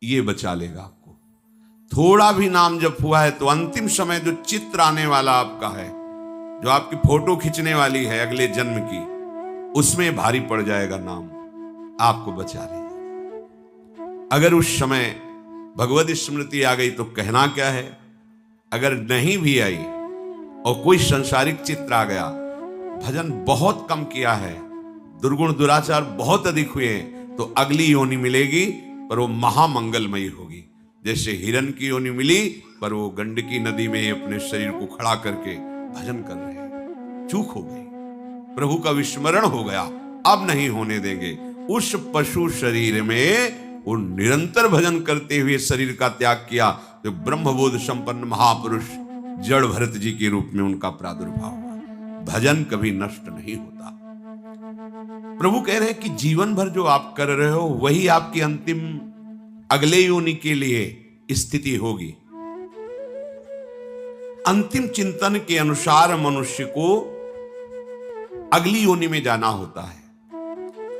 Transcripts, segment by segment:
ये बचा लेगा आपको। थोड़ा भी नाम जप हुआ है तो अंतिम समय जो चित्र आने वाला आपका है, जो आपकी फोटो खींचने वाली है अगले जन्म की, उसमें भारी पड़ जाएगा नाम, आपको बचा लेगा। अगर उस समय भगवत स्मृति आ गई तो कहना क्या है, अगर नहीं भी आई और कोई संसारिक चित्र आ गया, भजन बहुत कम किया है, दुर्गुण दुराचार बहुत अधिक हुए, तो अगली योनि मिलेगी पर वो महामंगलमयी होगी। जैसे हिरण की योनि मिली पर वो गंडकी नदी में अपने शरीर को खड़ा करके भजन कर रहे हैं, चूक हो गई, प्रभु का विस्मरण हो गया, अब नहीं होने देंगे। उस पशु शरीर में वो निरंतर भजन करते हुए शरीर का त्याग किया, तो ब्रह्मबोध संपन्न महापुरुष जड़ भरत जी के रूप में उनका प्रादुर्भाव हुआ। भजन कभी नष्ट नहीं होता। प्रभु कह रहे हैं कि जीवन भर जो आप कर रहे हो वही आपकी अंतिम अगले योनि के लिए स्थिति होगी। अंतिम चिंतन के अनुसार मनुष्य को अगली योनि में जाना होता है,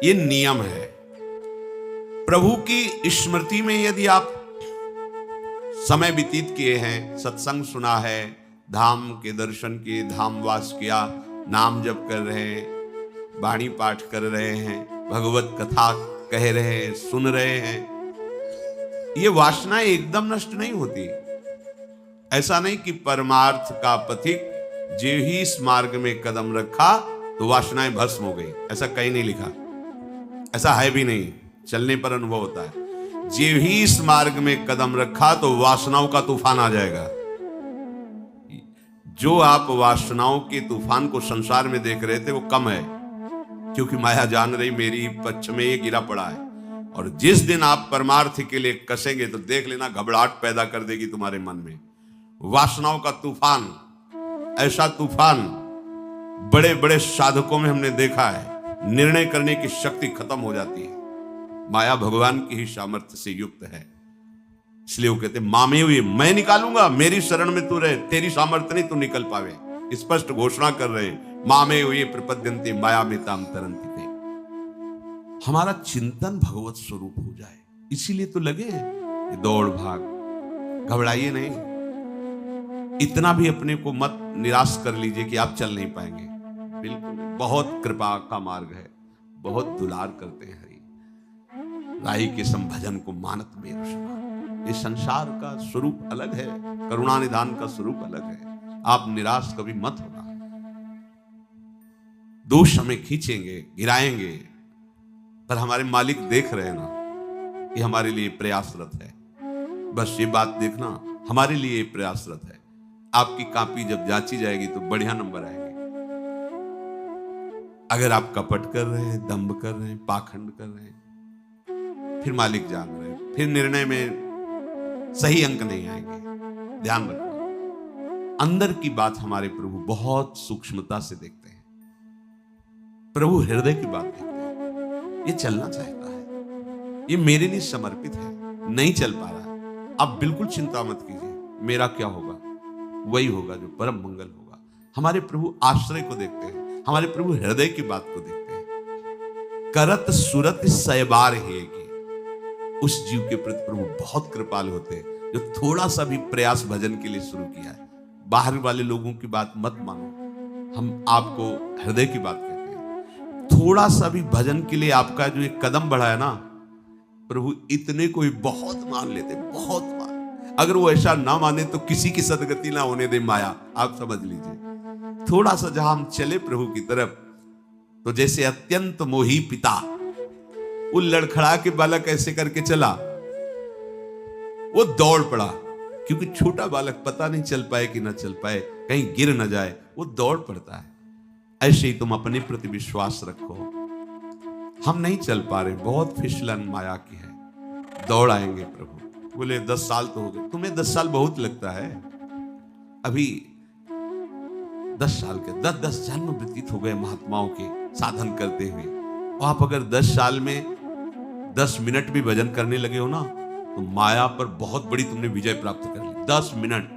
ये नियम है। प्रभु की स्मृति में यदि आप समय व्यतीत किए हैं, सत्संग सुना है, धाम के दर्शन किए, धाम वास किया, नाम जप कर रहे हैं, वाणी पाठ कर रहे हैं, भगवत कथा कह रहे हैं, सुन रहे हैं, ये वासनाएं एकदम नष्ट नहीं होती। ऐसा नहीं कि परमार्थ का पथिक जो ही इस मार्ग में कदम रखा तो वासनाएं भस्म हो गई, ऐसा कहीं नहीं लिखा, ऐसा है भी नहीं, चलने पर अनुभव होता है। जो ही इस मार्ग में कदम रखा तो वासनाओं का तूफान आ जाएगा। जो आप वासनाओं के तूफान को संसार में देख रहे थे वो कम है, क्योंकि माया जान रही मेरी पक्ष में ये गिरा पड़ा है। और जिस दिन आप परमार्थ के लिए कसेंगे तो देख लेना घबराहट पैदा कर देगी तुम्हारे मन में। वासनाओं का तूफान, ऐसा तूफान बड़े बड़े साधकों में हमने देखा है, निर्णय करने की शक्ति खत्म हो जाती है। माया भगवान की ही सामर्थ्य से युक्त है, इसलिए वो कहते मामे हुए मैं निकालूंगा, मेरी शरण में तू रहे, तेरी सामर्थ्य नहीं तू निकल पावे। स्पष्ट घोषणा कर रहे हैं, मामे हुए प्रपद्यन्ते माया में ताम तरंती पे। हमारा चिंतन भगवत स्वरूप हो जाए, इसीलिए तो लगे ये दौड़ भाग, घबराइए नहीं। इतना भी अपने को मत निराश कर लीजिए कि आप चल नहीं पाएंगे, बिल्कुल बहुत कृपा का मार्ग है, बहुत दुलार करते हैं हरि राही के संभजन को मानत में रुष्मा। ये संसार का स्वरूप अलग है, करुणा निधान का स्वरूप अलग है। आप निराश कभी मत होना। दोष हमें खींचेंगे, गिराएंगे, पर हमारे मालिक देख रहे हैं ना कि हमारे लिए प्रयासरत है। बस ये बात देखना, हमारे लिए प्रयासरत है। आपकी कॉपी जब जांची जाएगी तो बढ़िया नंबर आएंगे। अगर आप कपट कर रहे हैं, दंभ कर रहे हैं, पाखंड कर रहे हैं, फिर मालिक जान रहे हैं, फिर निर्णय में सही अंक नहीं आएंगे। ध्यान रखना, अंदर की बात हमारे प्रभु बहुत सूक्ष्मता से देखते हैं। प्रभु हृदय की बात देखते हैं। ये चलना चाहता है, ये मेरे लिए समर्पित है, नहीं चल पा रहा है, आप बिल्कुल चिंता मत कीजिए, मेरा क्या होगा वही होगा जो परम मंगल होगा। हमारे प्रभु आश्रय को देखते हैं, हमारे प्रभु हृदय की बात को देखते हैं। करत सुरत सयबार है कि उस जीव के प्रति प्रभु बहुत कृपाल होते हैं जो थोड़ा सा भी प्रयास भजन के लिए शुरू किया है। बाहर वाले लोगों की बात मत मानो, हम आपको हृदय की बात कहते हैं। थोड़ा सा भी भजन के लिए आपका जो एक कदम बढ़ा है ना, प्रभु इतने को ही बहुत मान लेते, बहुत मान। अगर वो ऐसा ना माने तो किसी की सदगति ना होने दे माया, आप समझ लीजिए। थोड़ा सा जहां हम चले प्रभु की तरफ, तो जैसे अत्यंत मोही पिता वो लड़खड़ा के बालक ऐसे करके चला, वो दौड़ पड़ा, क्योंकि छोटा बालक पता नहीं चल पाए कि ना चल पाए, कहीं गिर ना जाए, वो दौड़ पड़ता है। ऐसे ही तुम अपने प्रति विश्वास रखो। हम नहीं चल पा रहे, बहुत फिसलन माया की है, दौड़ आएंगे प्रभु। बोले 10 साल तो हो गए, तुम्हें 10 साल बहुत लगता है, अभी 10 साल के 10 जन्म व्यतीत हो गए महात्माओं के साधन करते हुए। और आप अगर 10 साल में 10 मिनट भी भजन करने लगे हो ना, तो माया पर बहुत बड़ी तुमने विजय प्राप्त कर ली। 10 मिनट,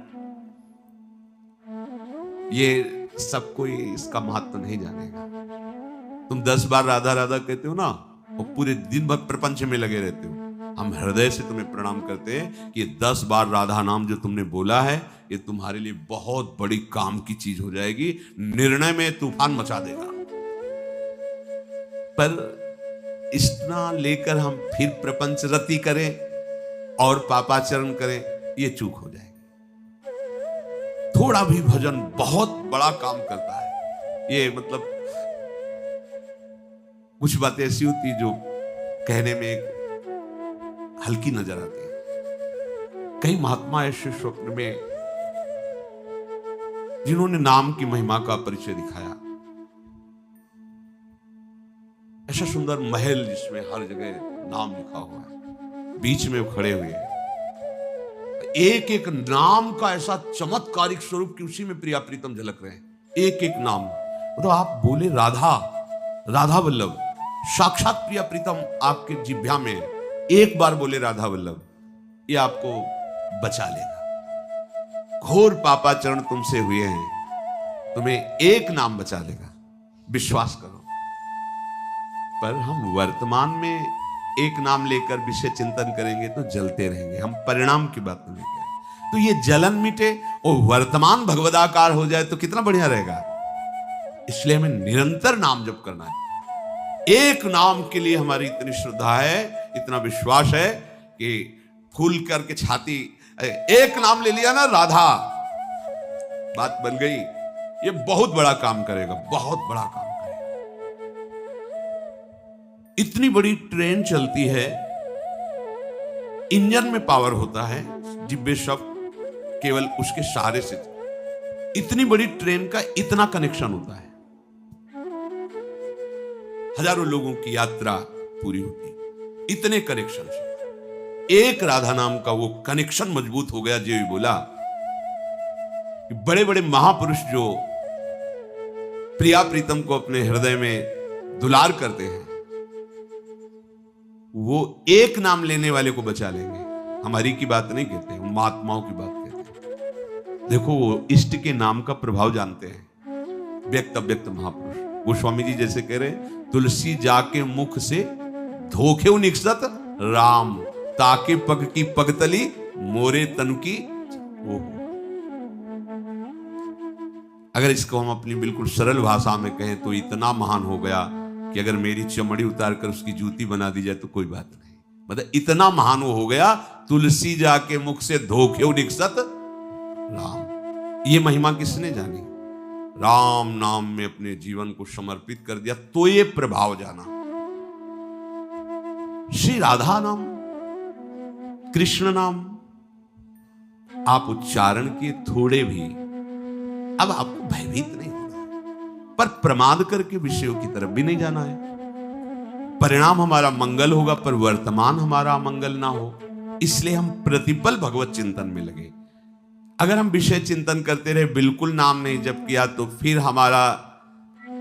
ये सब कोई इसका महत्व नहीं जानेगा। तुम 10 बार राधा राधा कहते हो ना, और पूरे दिन भर प्रपंच में लगे रहते हो, हम हृदय से तुम्हें प्रणाम करते हैं कि 10 बार राधा नाम जो तुमने बोला है ये तुम्हारे लिए बहुत बड़ी काम की चीज हो जाएगी, निर्णय में तूफान मचा देगा। पर इतना लेकर हम फिर प्रपंच रति करें और पापाचरण करें, ये चूक हो जाएगी। थोड़ा भी भजन बहुत बड़ा काम करता है। ये मतलब कुछ बातें ऐसी होती जो कहने में एक हल्की नजर आती है। कई महात्मा ऐसे स्वप्न में जिन्होंने नाम की महिमा का परिचय दिखाया, ऐसा सुंदर महल जिसमें हर जगह नाम लिखा हुआ है, बीच में खड़े हुए एक एक नाम का ऐसा चमत्कारिक स्वरूप कि उसी में प्रिया प्रीतम झलक रहे हैं। एक एक नाम मतलब आप बोले राधा, राधा वल्लभ, साक्षात प्रिया प्रीतम आपके जिह्वा में है। एक बार बोले राधा वल्लभ, ये आपको बचा लेगा। घोर पापाचरण तुमसे हुए हैं, तुम्हें एक नाम बचा लेगा, विश्वास करो। पर हम वर्तमान में एक नाम लेकर विषय चिंतन करेंगे तो जलते रहेंगे। हम परिणाम की बात नहीं करें तो ये जलन मिटे और वर्तमान भगवदाकार हो जाए तो कितना बढ़िया रहेगा। इसलिए हमें निरंतर नाम जप करना है। एक नाम के लिए हमारी इतनी श्रद्धा है, इतना विश्वास है कि फूल करके छाती, एक नाम ले लिया ना राधा, बात बन गई। ये बहुत बड़ा काम करेगा, बहुत बड़ा काम करेगा। इतनी बड़ी ट्रेन चलती है, इंजन में पावर होता है, जिब्बे शब्द केवल उसके सहारे से। इतनी बड़ी ट्रेन का इतना कनेक्शन होता है, हजारों लोगों की यात्रा पूरी होती इतने कनेक्शन से। एक राधा नाम का वो कनेक्शन मजबूत हो गया। जो बोला कि बड़े बड़े महापुरुष जो प्रिया प्रीतम को अपने हृदय में दुलार करते हैं, वो एक नाम लेने वाले को बचा लेंगे। हमारी की बात नहीं कहते, उन महात्माओं की बात कहते हैं। देखो वो इष्ट के नाम का प्रभाव जानते हैं। व्यक्त अव्यक्त महापुरुष गोस्वामी जी जैसे कह रहे, तुलसी जाके मुख से धोखे निकसत राम, ताके पग की पगतली मोरे तन की। अगर इसको हम अपनी बिल्कुल सरल भाषा में कहें तो इतना महान हो गया कि अगर मेरी चमड़ी उतार कर उसकी जूती बना दी जाए तो कोई बात नहीं। मतलब इतना महान वो हो गया, तुलसी जाके मुख से धोखे निकसत राम। ये महिमा किसने जानी? राम नाम में अपने जीवन को समर्पित कर दिया तो ये प्रभाव जाना। श्री राधा नाम, कृष्ण नाम आप उच्चारण के थोड़े भी अब आपको भयभीत नहीं होना, पर प्रमाद करके विषयों की तरफ भी नहीं जाना है। परिणाम हमारा मंगल होगा पर वर्तमान हमारा मंगल ना हो, इसलिए हम प्रतिपल भगवत चिंतन में लगे। अगर हम विषय चिंतन करते रहे, बिल्कुल नाम नहीं जप किया, तो फिर हमारा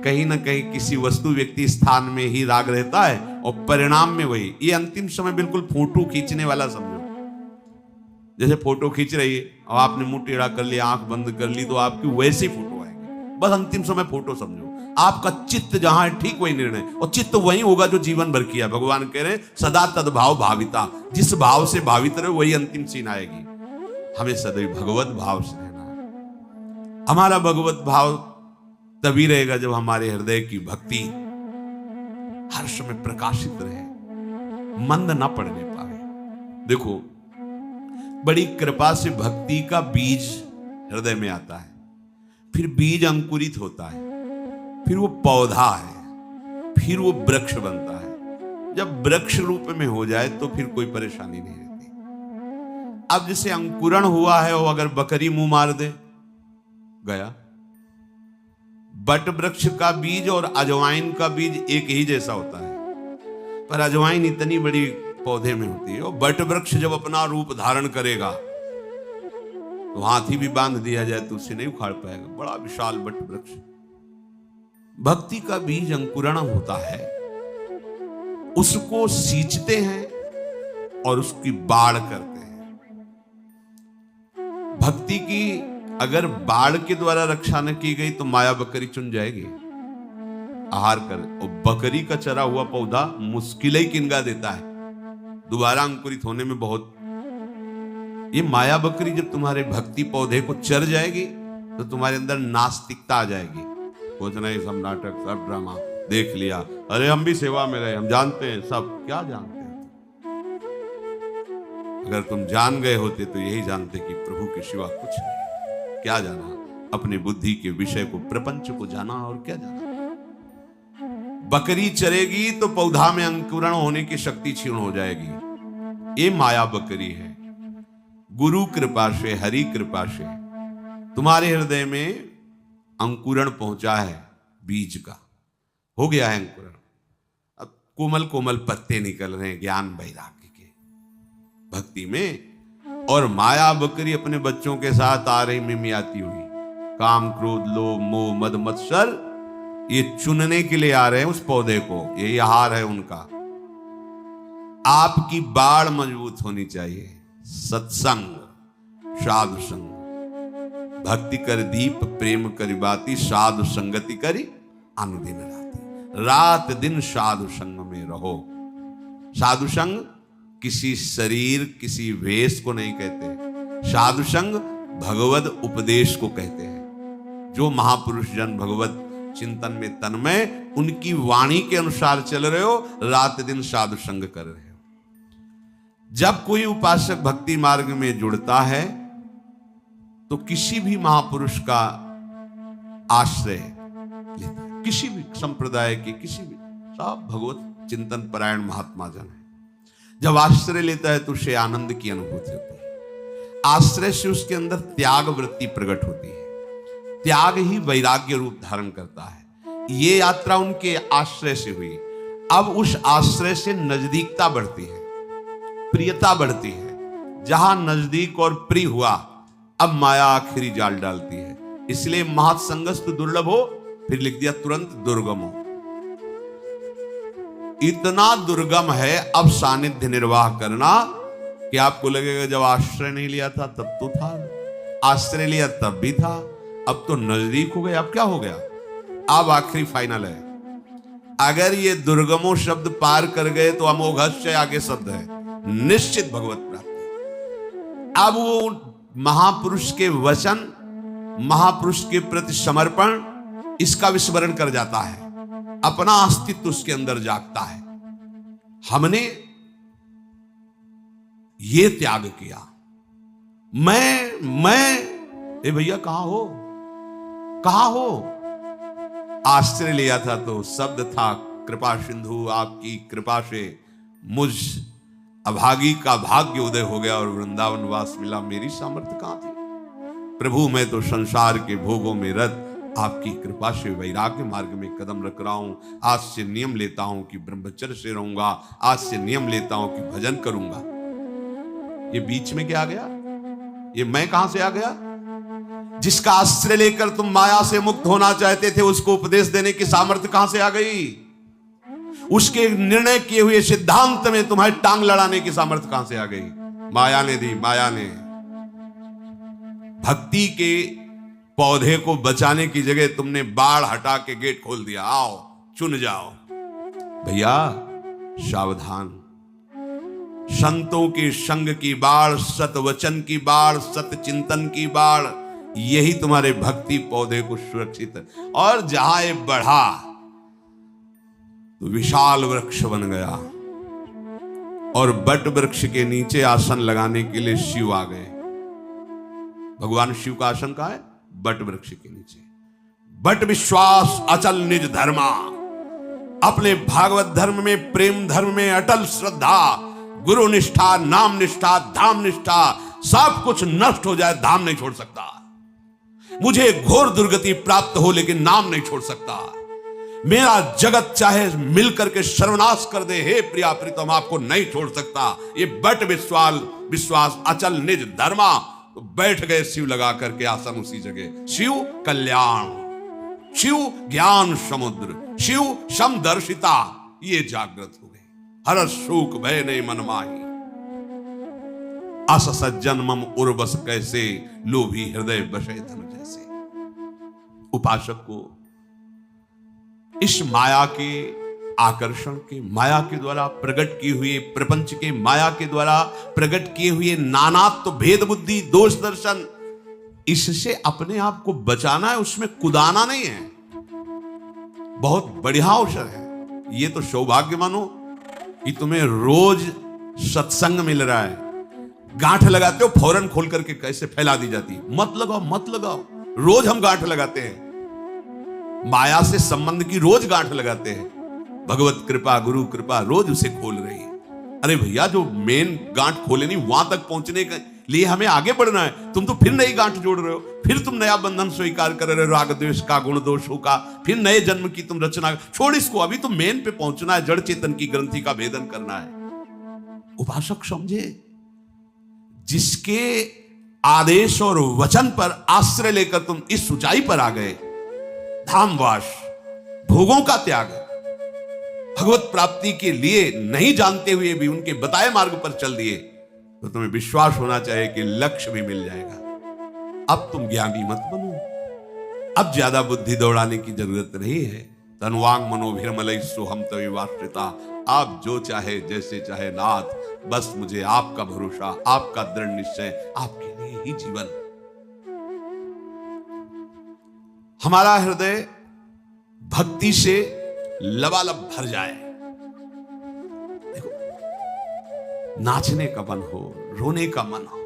कहीं ना कहीं किसी वस्तु व्यक्ति स्थान में ही राग रहता है और परिणाम में वही। ये अंतिम समय बिल्कुल फोटो खींचने वाला समझो। जैसे फोटो खींच रही है और आपने मुंह टेढ़ा कर लिया, आंख बंद कर ली, तो आपकी वैसी फोटो आएगी। बस अंतिम समय फोटो समझो। आपका चित्त जहां है ठीक वही निर्णय, और चित्त वही होगा जो जीवन भर किया। भगवान कह रहे हैं सदा तद्भाव भाविता, जिस भाव से भावित रहे वही अंतिम सीन आएगी। हमें सदैव भगवत भाव से रहना है। हमारा भगवत भाव तभी रहेगा जब हमारे हृदय की भक्ति हर समय प्रकाशित रहे, मंद ना पड़ने पाए। देखो बड़ी कृपा से भक्ति का बीज हृदय में आता है, फिर बीज अंकुरित होता है, फिर वो पौधा है, फिर वो वृक्ष बनता है। जब वृक्ष रूप में हो जाए तो फिर कोई परेशानी नहीं रहती। अब जैसे अंकुरण हुआ है और अगर बकरी मुंह मार दे गया। बट वृक्ष का बीज और अजवाइन का बीज एक ही जैसा होता है, पर अजवाइन इतनी बड़ी पौधे में होती है, और बट वृक्ष जब अपना रूप धारण करेगा तो हाथी भी बांध दिया जाए तो उसे नहीं उखाड़ पाएगा। बड़ा विशाल बट वृक्ष। भक्ति का बीज अंकुरण होता है, उसको सींचते हैं और उसकी बाढ़ करते हैं। भक्ति की अगर बाढ़ के द्वारा रक्षा न की गई तो माया बकरी चुन जाएगी, आहार कर। और बकरी का चरा हुआ पौधा मुश्किल ही किनगा देता है। दोबारा अंकुरित होने में बहुत। ये माया बकरी जब तुम्हारे भक्ति पौधे को चर जाएगी तो तुम्हारे अंदर नास्तिकता आ जाएगी। कुछ नहीं, सब नाटक, सब ड्रामा देख लिया, अरे हम भी सेवा में रहे, हम जानते हैं सब। क्या जानते हैं? अगर तुम जान गए होते तो यही जानते कि प्रभु के सिवा कुछ नहीं। क्या जाना? अपनी बुद्धि के विषय को, प्रपंच को जाना, और क्या जाना। बकरी चरेगी तो पौधा में अंकुरण होने की शक्ति क्षीण हो जाएगी। ये माया बकरी है। गुरु कृपा से, हरि कृपा से तुम्हारे हृदय में अंकुरण पहुंचा है, बीज का हो गया है अंकुरण। अब कोमल कोमल पत्ते निकल रहे हैं ज्ञान वैराग्य के, भक्ति में। और माया बकरी अपने बच्चों के साथ आ रही, मिमियाती हुई, काम क्रोध लोभ मोह मद मत्सर, ये चुनने के लिए आ रहे हैं उस पौधे को। यही आहार है उनका। आपकी बाड़ मजबूत होनी चाहिए। सत्संग, साधु संग, भक्ति कर दीप प्रेम करी बाती, साधु संगति करी अनुदिन राती। रात दिन साधु संग में रहो। साधु संग किसी शरीर, किसी वेश को नहीं कहते। साधु संग भगवद उपदेश को कहते हैं। जो महापुरुष जन भगवत चिंतन में तन्मय, उनकी वाणी के अनुसार चल रहे हो, रात दिन साधु संग कर रहे हो। जब कोई उपासक भक्ति मार्ग में जुड़ता है तो किसी भी महापुरुष का आश्रय लेता है, किसी भी संप्रदाय के, किसी भी, सब भगवत चिंतन परायण महात्मा जन है। जब आश्रय लेता है तो उसे आनंद की अनुभूति होती है। आश्रय से उसके अंदर त्याग वृत्ति प्रकट होती है। त्याग ही वैराग्य रूप धारण करता है। ये यात्रा उनके आश्रय से हुई। अब उस आश्रय से नजदीकता बढ़ती है, प्रियता बढ़ती है। जहां नजदीक और प्रिय हुआ, अब माया आखिरी जाल डालती है। इसलिए महत्संगस्तु दुर्लभ हो, फिर लिख दिया तुरंत दुर्गम हो। इतना दुर्गम है अब सानिध्य निर्वाह करना कि आपको लगेगा जब आश्रय नहीं लिया था तब तो था, आश्रय लिया तब भी था, अब तो नजदीक हो गए। अब क्या हो गया? अब आखिरी फाइनल है। अगर ये दुर्गमो शब्द पार कर गए तो अमोघस्य आगे शब्द है, निश्चित भगवत प्राप्ति। अब वो महापुरुष के वचन, महापुरुष के प्रति समर्पण, इसका विस्मरण कर जाता है। अपना अस्तित्व उसके अंदर जागता है। हमने ये त्याग किया। मैं ए भैया कहां हो, कहां हो? आश्रय लिया था तो शब्द था कृपा सिंधु, आपकी कृपा से मुझ अभागी का भाग्य उदय हो गया और वृंदावन वास मिला। मेरी सामर्थ्य कहां थी? प्रभु मैं तो संसार के भोगों में रत, आपकी कृपा से वैराग्य मार्ग में कदम रख रहा हूं। आज से नियम लेता हूं कि ब्रह्मचर्य से रहूंगा। आज से नियम लेता हूं कि भजन करूंगा। ये बीच में क्या आ गया? ये मैं कहां से आ गया? जिसका आश्रय लेकर तुम माया से मुक्त होना चाहते थे, उसको उपदेश देने की सामर्थ्य कहां से आ गई? उसके निर्णय किए हुए सिद्धांत में तुम्हारी टांग लड़ाने की सामर्थ्य कहां से आ गई? माया ने दी, माया ने। भक्ति के पौधे को बचाने की जगह तुमने बाढ़ हटा के गेट खोल दिया। आओ चुन जाओ। भैया सावधान। संतों के संग की बाढ़, सतवचन की बाढ़, सत चिंतन की बाढ़, यही तुम्हारे भक्ति पौधे को सुरक्षित। और जहां ये बढ़ा तो विशाल वृक्ष बन गया। और बट वृक्ष के नीचे आसन लगाने के लिए शिव आ गए। भगवान शिव का आसन कहां है? बट वृक्ष के नीचे। बट विश्वास अचल निज धर्मा। अपने भागवत धर्म में, प्रेम धर्म में अटल श्रद्धा, गुरु निष्ठा, नाम निष्ठा, धाम निष्ठा, सब कुछ नष्ट हो जाए, धाम नहीं छोड़ सकता। मुझे घोर दुर्गति प्राप्त हो लेकिन नाम नहीं छोड़ सकता। मेरा जगत चाहे मिलकर के सर्वनाश कर दे, हे प्रिया प्रीतम आपको नहीं छोड़ सकता। ये बट विश्वास अचल निज धर्मा। तो बैठ गए शिव लगा करके आसन उसी जगह। शिव कल्याण, शिव ज्ञान समुद्र, शिव समदर्शिता, ये जागृत हो गए। हर शोक भय नहीं मन माही। अस सज्जन मम उर्वस कैसे, लोभी हृदय बसे धन जैसे। उपासक को इस माया के आकर्षण के, माया के द्वारा प्रकट किए हुए प्रपंच के, माया के द्वारा प्रकट किए हुए नानात्व, भेद बुद्धि, दोष दर्शन, इससे अपने आप को बचाना है, उसमें कुदाना नहीं है। बहुत बढ़िया अवसर है ये। तो सौभाग्य मानो कि तुम्हें रोज सत्संग मिल रहा है। गांठ लगाते हो फौरन खोल करके कैसे फैला दी जाती है, मत लगाओ मत लगाओ। रोज हम गांठ लगाते हैं, माया से संबंध की रोज गांठ लगाते हैं। भगवत कृपा, गुरु कृपा रोज उसे खोल रही है। अरे भैया, जो मेन गांठ खोले नहीं, वहां तक पहुंचने के लिए हमें आगे बढ़ना है। तुम तो फिर नई गांठ जोड़ रहे हो, फिर तुम नया बंधन स्वीकार कर रहे हो, राग द्वेष का, गुण दोषों का, फिर नए जन्म की तुम रचना। छोड़ इसको, अभी तो मेन पे पहुंचना है, जड़ चेतन की ग्रंथि का भेदन करना है। उपासक समझे, जिसके आदेश और वचन पर आश्रय लेकर तुम इस ऊंचाई पर आ गए, धामवास, भोगों का त्याग, भगवत प्राप्ति के लिए नहीं जानते हुए भी उनके बताए मार्ग पर चल दिए, तो तुम्हें विश्वास होना चाहिए कि लक्ष्य भी मिल जाएगा। अब तुम ज्ञानी मत बनो, अब ज्यादा बुद्धि दौड़ाने की जरूरत नहीं है। तनुवांग मनोभिरमलई सोहम तविवाश्रिता। आप जो चाहे जैसे चाहे नाथ, बस मुझे आपका भरोसा, आपका दृढ़ निश्चय, आपके लिए ही जीवन। हमारा हृदय भक्ति से लबालब भर जाए। देखो, नाचने का मन हो, रोने का मन हो,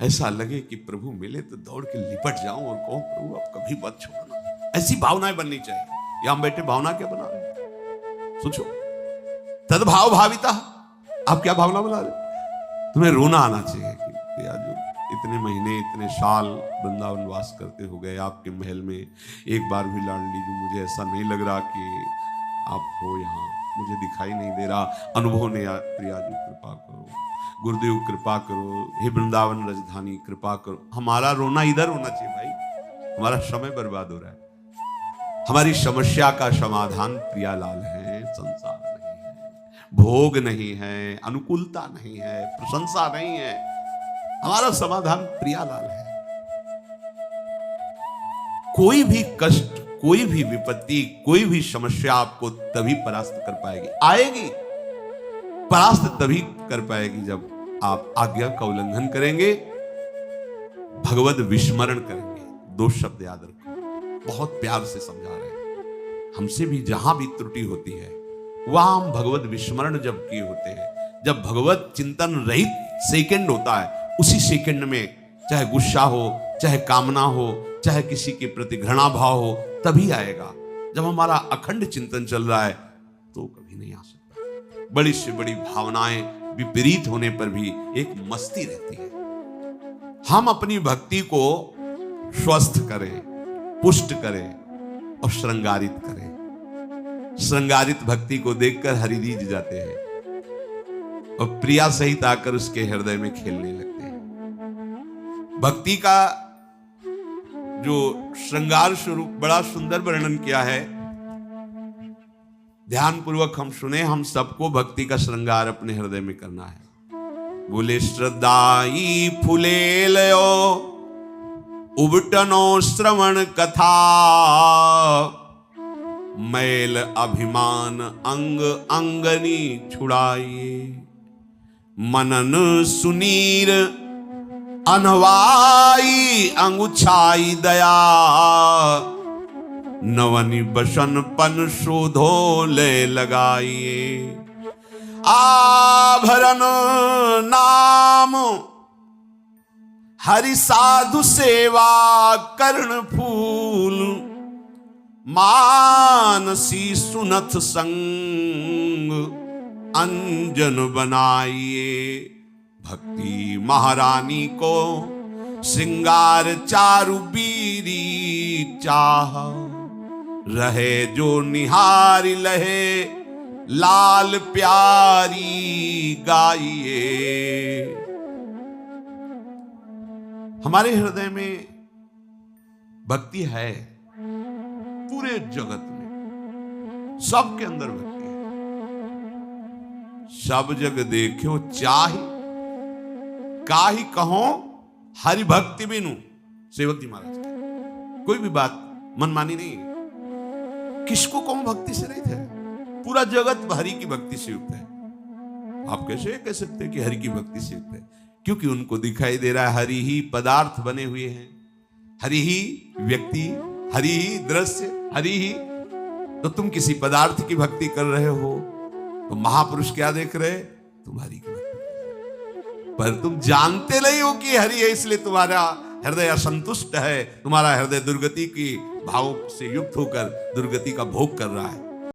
ऐसा लगे कि प्रभु मिले तो दौड़ के लिपट जाऊं और कहूं प्रभु अब कभी मत छोड़ना। ऐसी भावनाएं बननी चाहिए। यहां हम बैठे भावना क्या बना रहे, सोचो। तद्भाव भाविता, आप क्या भावना बना रहे? तुम्हें रोना आना चाहिए कि यार, जो इतने महीने, इतने साल वृंदावन वास करते हो गए आपके महल में, एक बार भी लाडली जी मुझे ऐसा नहीं लग रहा कि आप हो यहाँ, मुझे दिखाई नहीं दे रहा। अनुभव ने प्रिया जी कृपा करो, गुरुदेव कृपा करो, हे वृंदावन राजधानी कृपा करो। हमारा रोना इधर होना चाहिए भाई, हमारा समय बर्बाद हो रहा है। हमारी समस्या का समाधान प्रियालाल है, संसार नहीं है, भोग नहीं है, अनुकूलता नहीं है, प्रशंसा नहीं है। हमारा समाधान प्रियालाल है। कोई भी कष्ट, कोई भी विपत्ति, कोई भी समस्या आपको तभी परास्त कर पाएगी, आएगी परास्त तभी कर पाएगी जब आप आज्ञा का उल्लंघन करेंगे, भगवत विस्मरण करेंगे। दो शब्द याद रखो, बहुत प्यार से समझा रहे हैं। हमसे भी जहां भी त्रुटि होती है, वहां हम भगवत विस्मरण जब किए होते हैं, जब भगवत चिंतन रहित सेकंड होता है, उसी सेकंड में चाहे गुस्सा हो, चाहे कामना हो, चाहे किसी के प्रति घृणा भाव हो, तभी आएगा। जब हमारा अखंड चिंतन चल रहा है तो कभी नहीं आ सकता। बड़ी से बड़ी भावनाएं विपरीत होने पर भी एक मस्ती रहती है। हम अपनी भक्ति को स्वस्थ करें, पुष्ट करें और श्रृंगारित करें। श्रृंगारित भक्ति को देखकर हरिरीज जाते हैं और प्रिया सहित आकर उसके हृदय में खेलने लगते हैं। भक्ति का जो श्रृंगार स्वरूप बड़ा सुंदर वर्णन किया है, ध्यान पूर्वक हम सुने। हम सबको भक्ति का श्रृंगार अपने हृदय में करना है। बोले श्रद्धाई फुले लयो उबटनो श्रवण कथा, मैल अभिमान अंग अंगनी छुड़ाइए, मनन सुनीर अनवाई अंगुछाई दया, नवनि बसन पन शोधो ले लगाइए, आभरण नाम हरि साधु सेवा कर्ण फूल, मानसी सुनथ संग अंजन बनाइए, भक्ति महारानी को श्रृंगार चारु बीरी चाह, रहे जो निहारी लहे लाल प्यारी गाइए। हमारे हृदय में भक्ति है, पूरे जगत में सबके अंदर भक्ति है। सब जग देखो चाहे काहि कहो हरि भक्ति बिनु, सेवक जी महाराज कोई भी बात मनमानी नहीं है। किसको कहूं भक्ति से रहित है, पूरा जगत हरि की भक्ति से युक्त है। आप कैसे कह सकते हैं कि हरि की भक्ति से युक्त है? क्योंकि उनको दिखाई दे रहा है हरि ही पदार्थ बने हुए हैं, हरि ही व्यक्ति, हरि ही दृश्य, हरि ही। तो तुम किसी पदार्थ की भक्ति कर रहे हो तो महापुरुष क्या देख रहे? तुम हरि की भक्ति, पर तुम जानते नहीं हो कि हरि है, इसलिए तुम्हारा हृदय असंतुष्ट है, तुम्हारा हृदय दुर्गति की भावों से युक्त होकर दुर्गति का भोग कर रहा है।